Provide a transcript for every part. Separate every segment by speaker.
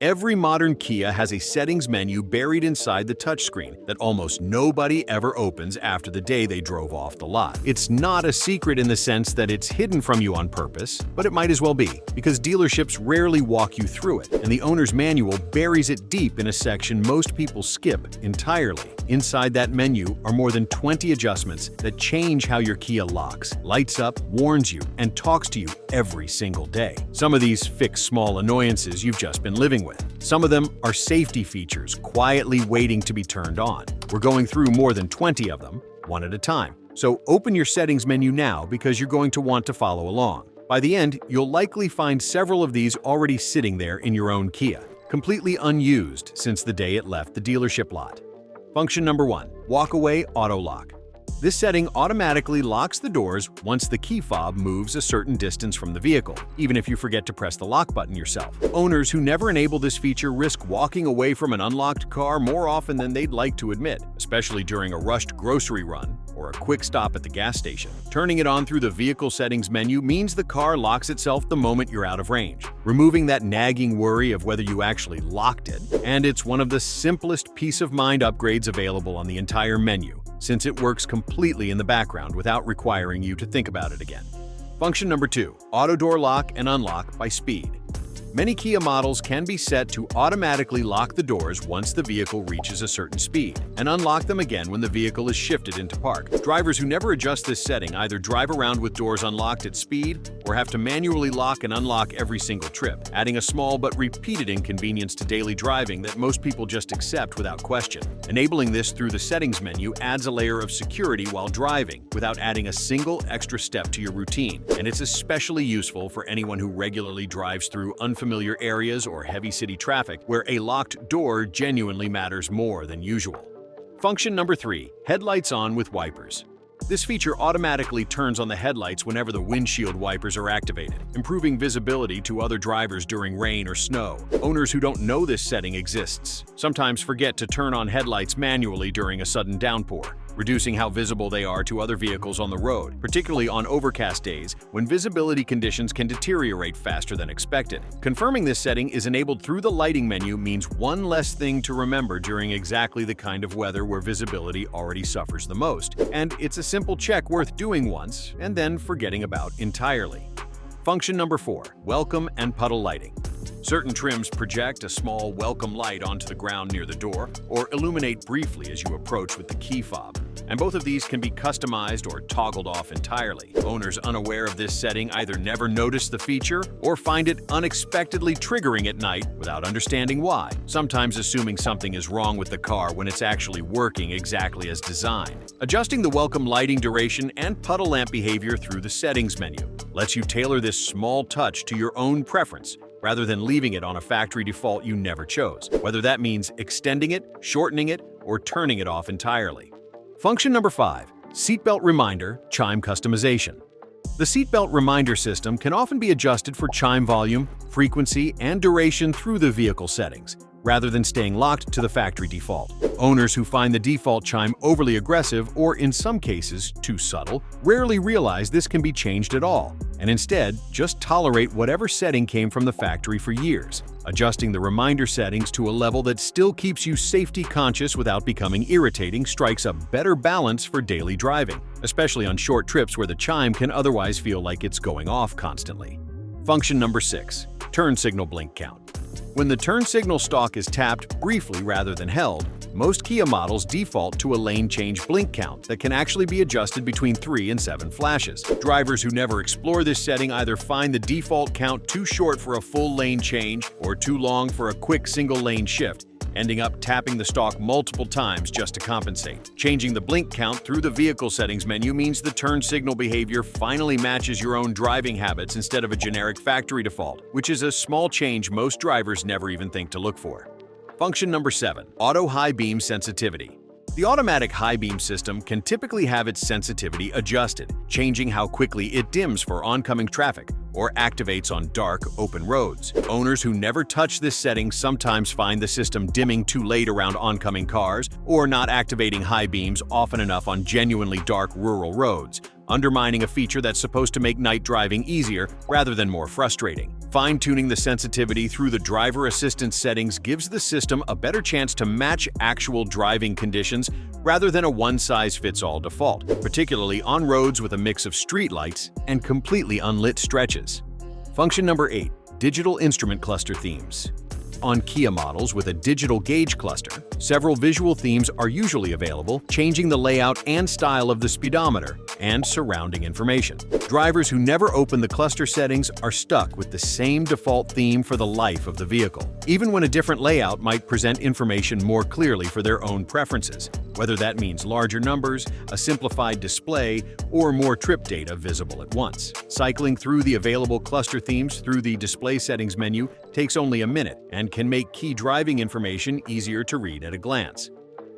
Speaker 1: Every modern Kia has a settings menu buried inside the touchscreen that almost nobody ever opens after the day they drove off the lot. It's not a secret in the sense that it's hidden from you on purpose, but it might as well be, because dealerships rarely walk you through it, and the owner's manual buries it deep in a section most people skip entirely. Inside that menu are more than 20 adjustments that change how your Kia locks, lights up, warns you, and talks to you every single day. Some of these fix small annoyances you've just been living with. Some of them are safety features quietly waiting to be turned on. We're going through more than 20 of them, one at a time. So open your settings menu now because you're going to want to follow along. By the end, you'll likely find several of these already sitting there in your own Kia, completely unused since the day it left the dealership lot. Function number 1. Walk-away auto lock. This setting automatically locks the doors once the key fob moves a certain distance from the vehicle, even if you forget to press the lock button yourself. Owners who never enable this feature risk walking away from an unlocked car more often than they'd like to admit, especially during a rushed grocery run or a quick stop at the gas station. Turning it on through the vehicle settings menu means the car locks itself the moment you're out of range, removing that nagging worry of whether you actually locked it. And it's one of the simplest peace of mind upgrades available on the entire menu, since it works completely in the background without requiring you to think about it again. Function number 2. Auto door lock and unlock by speed. Many Kia models can be set to automatically lock the doors once the vehicle reaches a certain speed, and unlock them again when the vehicle is shifted into park. Drivers who never adjust this setting either drive around with doors unlocked at speed or have to manually lock and unlock every single trip, adding a small but repeated inconvenience to daily driving that most people just accept without question. Enabling this through the settings menu adds a layer of security while driving without adding a single extra step to your routine, and it's especially useful for anyone who regularly drives through unfamiliar areas or heavy city traffic where a locked door genuinely matters more than usual. Function number 3. Headlights on with wipers. This feature automatically turns on the headlights whenever the windshield wipers are activated, improving visibility to other drivers during rain or snow. Owners who don't know this setting exists sometimes forget to turn on headlights manually during a sudden downpour, reducing how visible they are to other vehicles on the road, particularly on overcast days when visibility conditions can deteriorate faster than expected. Confirming this setting is enabled through the lighting menu means one less thing to remember during exactly the kind of weather where visibility already suffers the most, and it's a simple check worth doing once and then forgetting about entirely. Function number 4. Welcome and puddle lighting. Certain trims project a small welcome light onto the ground near the door or illuminate briefly as you approach with the key fob, and both of these can be customized or toggled off entirely. Owners unaware of this setting either never notice the feature or find it unexpectedly triggering at night without understanding why, sometimes assuming something is wrong with the car when it's actually working exactly as designed. Adjusting the welcome lighting duration and puddle lamp behavior through the settings menu lets you tailor this small touch to your own preference, rather than leaving it on a factory default you never chose, whether that means extending it, shortening it, or turning it off entirely. Function number 5. Seatbelt reminder, chime customization. The seatbelt reminder system can often be adjusted for chime volume, frequency, and duration through the vehicle settings, rather than staying locked to the factory default. Owners who find the default chime overly aggressive or, in some cases, too subtle, rarely realize this can be changed at all, and instead just tolerate whatever setting came from the factory for years. Adjusting the reminder settings to a level that still keeps you safety conscious without becoming irritating strikes a better balance for daily driving, especially on short trips where the chime can otherwise feel like it's going off constantly. Function number 6. Turn signal blink count. When the turn signal stalk is tapped briefly rather than held, most Kia models default to a lane change blink count that can actually be adjusted between 3 and 7 flashes. Drivers who never explore this setting either find the default count too short for a full lane change or too long for a quick single lane shift, ending up tapping the stalk multiple times just to compensate. Changing the blink count through the vehicle settings menu means the turn signal behavior finally matches your own driving habits instead of a generic factory default, which is a small change most drivers never even think to look for. Function number 7. Auto high beam sensitivity. The automatic high beam system can typically have its sensitivity adjusted, changing how quickly it dims for oncoming traffic or activates on dark, open roads. Owners who never touch this setting sometimes find the system dimming too late around oncoming cars or not activating high beams often enough on genuinely dark rural roads, undermining a feature that's supposed to make night driving easier rather than more frustrating. Fine-tuning the sensitivity through the driver assistance settings gives the system a better chance to match actual driving conditions rather than a one-size-fits-all default, particularly on roads with a mix of streetlights and completely unlit stretches. Function number 8. Digital instrument cluster themes. On Kia models with a digital gauge cluster, several visual themes are usually available, changing the layout and style of the speedometer and surrounding information. Drivers who never open the cluster settings are stuck with the same default theme for the life of the vehicle, even when a different layout might present information more clearly for their own preferences, whether that means larger numbers, a simplified display, or more trip data visible at once. Cycling through the available cluster themes through the display settings menu takes only a minute and can make key driving information easier to read at a glance.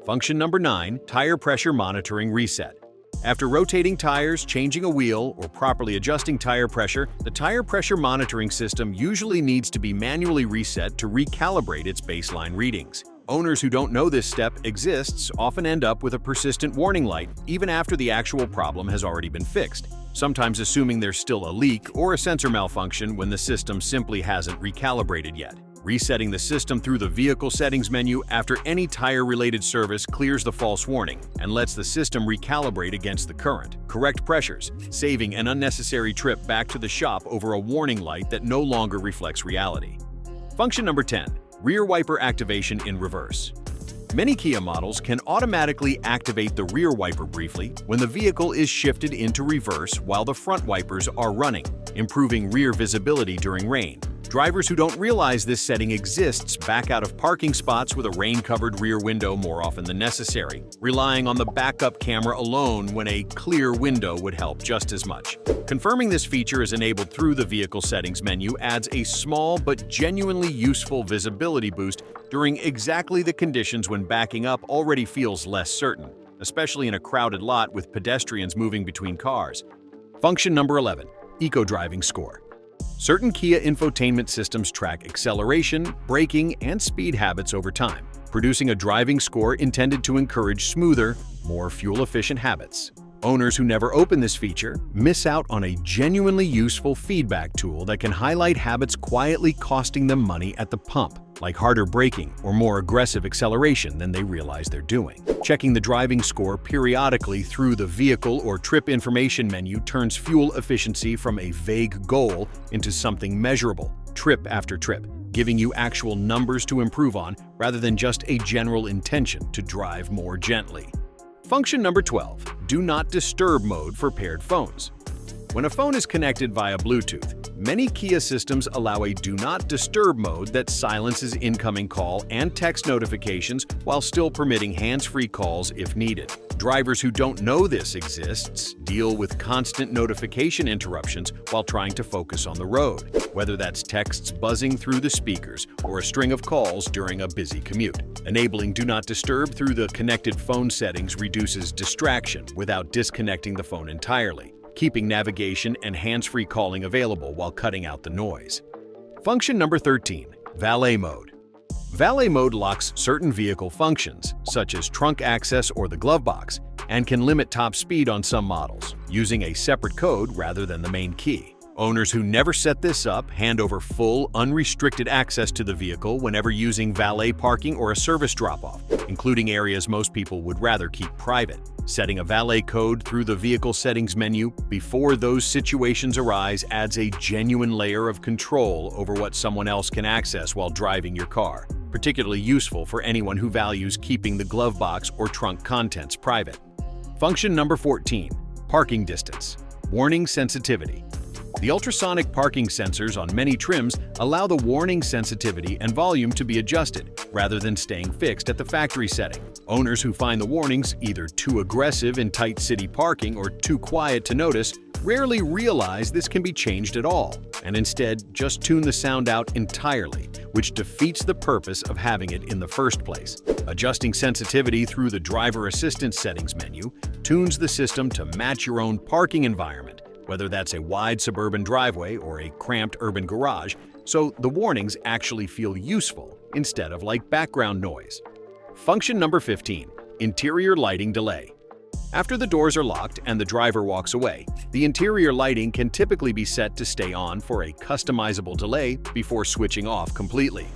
Speaker 1: Function number 9. Tire pressure monitoring reset. After rotating tires, changing a wheel, or properly adjusting tire pressure, the tire pressure monitoring system usually needs to be manually reset to recalibrate its baseline readings. Owners who don't know this step exists often end up with a persistent warning light even after the actual problem has already been fixed, sometimes assuming there's still a leak or a sensor malfunction when the system simply hasn't recalibrated yet. Resetting the system through the vehicle settings menu after any tire-related service clears the false warning and lets the system recalibrate against the current, correct pressures, saving an unnecessary trip back to the shop over a warning light that no longer reflects reality. Function number 10. Rear wiper activation in reverse. Many Kia models can automatically activate the rear wiper briefly when the vehicle is shifted into reverse while the front wipers are running, improving rear visibility during rain. Drivers who don't realize this setting exists back out of parking spots with a rain-covered rear window more often than necessary, relying on the backup camera alone when a clear window would help just as much. Confirming this feature is enabled through the vehicle settings menu adds a small but genuinely useful visibility boost during exactly the conditions when backing up already feels less certain, especially in a crowded lot with pedestrians moving between cars. Function number 11. Eco-driving score. Certain Kia infotainment systems track acceleration, braking, and speed habits over time, producing a driving score intended to encourage smoother, more fuel-efficient habits. Owners who never open this feature miss out on a genuinely useful feedback tool that can highlight habits quietly costing them money at the pump, like harder braking or more aggressive acceleration than they realize they're doing. Checking the driving score periodically through the vehicle or trip information menu turns fuel efficiency from a vague goal into something measurable, trip after trip, giving you actual numbers to improve on rather than just a general intention to drive more gently. Function number 12. Do not disturb mode for paired phones. When a phone is connected via Bluetooth, many Kia systems allow a do not disturb mode that silences incoming call and text notifications while still permitting hands-free calls if needed. Drivers who don't know this exists deal with constant notification interruptions while trying to focus on the road, whether that's texts buzzing through the speakers or a string of calls during a busy commute. Enabling Do Not Disturb through the connected phone settings reduces distraction without disconnecting the phone entirely, keeping navigation and hands-free calling available while cutting out the noise. Function number 13. Valet mode. Valet mode locks certain vehicle functions, such as trunk access or the glove box, and can limit top speed on some models, using a separate code rather than the main key. Owners who never set this up hand over full, unrestricted access to the vehicle whenever using valet parking or a service drop-off, including areas most people would rather keep private. Setting a valet code through the vehicle settings menu before those situations arise adds a genuine layer of control over what someone else can access while driving your car, particularly useful for anyone who values keeping the glove box or trunk contents private. Function number 14. Parking distance. Warning sensitivity. The ultrasonic parking sensors on many trims allow the warning sensitivity and volume to be adjusted, rather than staying fixed at the factory setting. Owners who find the warnings either too aggressive in tight city parking or too quiet to notice rarely realize this can be changed at all, and instead just tune the sound out entirely, which defeats the purpose of having it in the first place. Adjusting sensitivity through the driver assistance settings menu tunes the system to match your own parking environment, whether that's a wide suburban driveway or a cramped urban garage, so the warnings actually feel useful instead of like background noise. Function number 15. Interior lighting delay. After the doors are locked and the driver walks away, the interior lighting can typically be set to stay on for a customizable delay before switching off completely.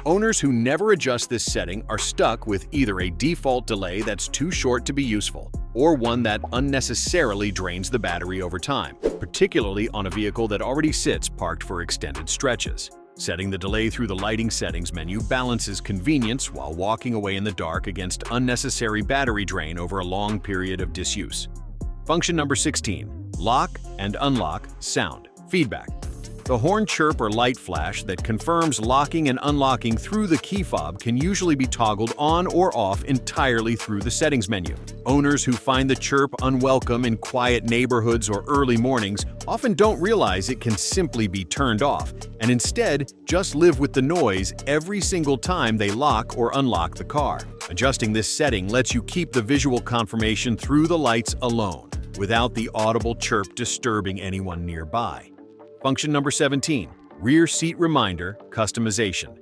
Speaker 1: Owners who never adjust this setting are stuck with either a default delay that's too short to be useful, or one that unnecessarily drains the battery over time, particularly on a vehicle that already sits parked for extended stretches. Setting the delay through the lighting settings menu balances convenience while walking away in the dark against unnecessary battery drain over a long period of disuse. Function number 16. Lock and unlock sound feedback. The horn chirp or light flash that confirms locking and unlocking through the key fob can usually be toggled on or off entirely through the settings menu. Owners who find the chirp unwelcome in quiet neighborhoods or early mornings often don't realize it can simply be turned off, and instead just live with the noise every single time they lock or unlock the car. Adjusting this setting lets you keep the visual confirmation through the lights alone, without the audible chirp disturbing anyone nearby. Function number 17. Rear seat reminder customization.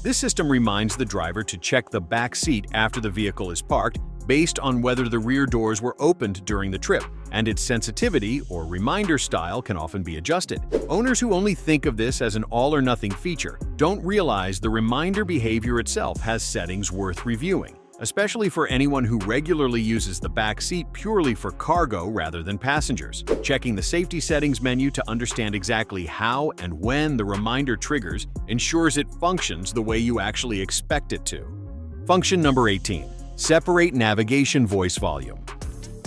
Speaker 1: This system reminds the driver to check the back seat after the vehicle is parked based on whether the rear doors were opened during the trip, and its sensitivity or reminder style can often be adjusted. Owners who only think of this as an all-or-nothing feature don't realize the reminder behavior itself has settings worth reviewing, especially for anyone who regularly uses the back seat purely for cargo rather than passengers. Checking the safety settings menu to understand exactly how and when the reminder triggers ensures it functions the way you actually expect it to. Function number 18. Separate navigation voice volume.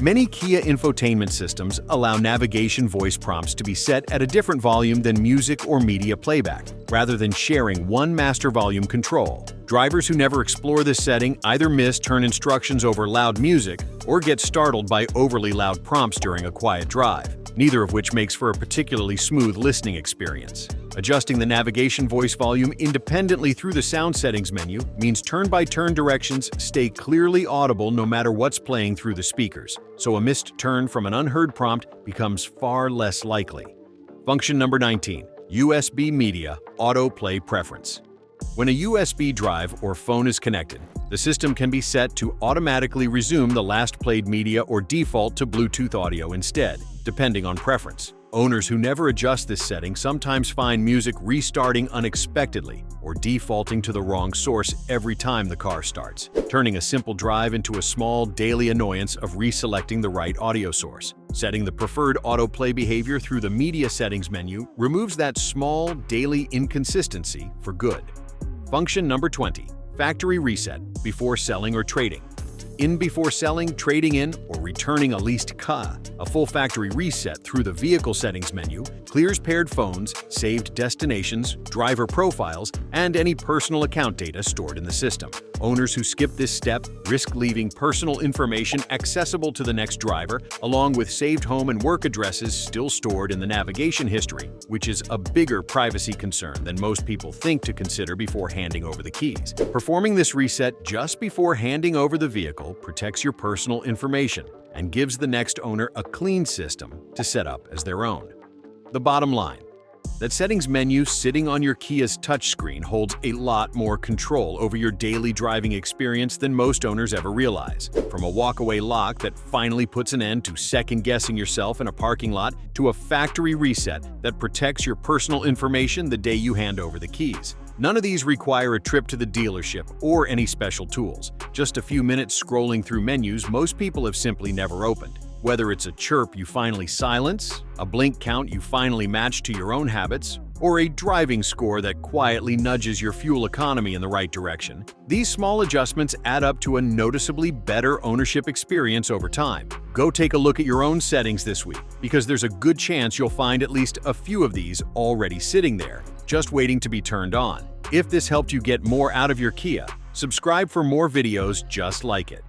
Speaker 1: Many Kia infotainment systems allow navigation voice prompts to be set at a different volume than music or media playback, rather than sharing one master volume control. Drivers who never explore this setting either miss turn instructions over loud music or get startled by overly loud prompts during a quiet drive, neither of which makes for a particularly smooth listening experience. Adjusting the navigation voice volume independently through the sound settings menu means turn-by-turn directions stay clearly audible no matter what's playing through the speakers, so a missed turn from an unheard prompt becomes far less likely. Function number 19. USB media autoplay preference. When a USB drive or phone is connected, the system can be set to automatically resume the last played media or default to Bluetooth audio instead, depending on preference. Owners who never adjust this setting sometimes find music restarting unexpectedly or defaulting to the wrong source every time the car starts, turning a simple drive into a small daily annoyance of reselecting the right audio source. Setting the preferred autoplay behavior through the media settings menu removes that small daily inconsistency for good. Function number 20. Factory reset before selling or trading. Before selling, trading in, or returning a leased car, a full factory reset through the vehicle settings menu clears paired phones, saved destinations, driver profiles, and any personal account data stored in the system. Owners who skip this step risk leaving personal information accessible to the next driver, along with saved home and work addresses still stored in the navigation history, which is a bigger privacy concern than most people think to consider before handing over the keys. Performing this reset just before handing over the vehicle protects your personal information and gives the next owner a clean system to set up as their own. The bottom line: that settings menu sitting on your Kia's touchscreen holds a lot more control over your daily driving experience than most owners ever realize. From a walkaway lock that finally puts an end to second-guessing yourself in a parking lot, to a factory reset that protects your personal information the day you hand over the keys. None of these require a trip to the dealership or any special tools. Just a few minutes scrolling through menus most people have simply never opened. Whether it's a chirp you finally silence, a blink count you finally match to your own habits, or a driving score that quietly nudges your fuel economy in the right direction, these small adjustments add up to a noticeably better ownership experience over time. Go take a look at your own settings this week, because there's a good chance you'll find at least a few of these already sitting there, just waiting to be turned on. If this helped you get more out of your Kia, subscribe for more videos just like it.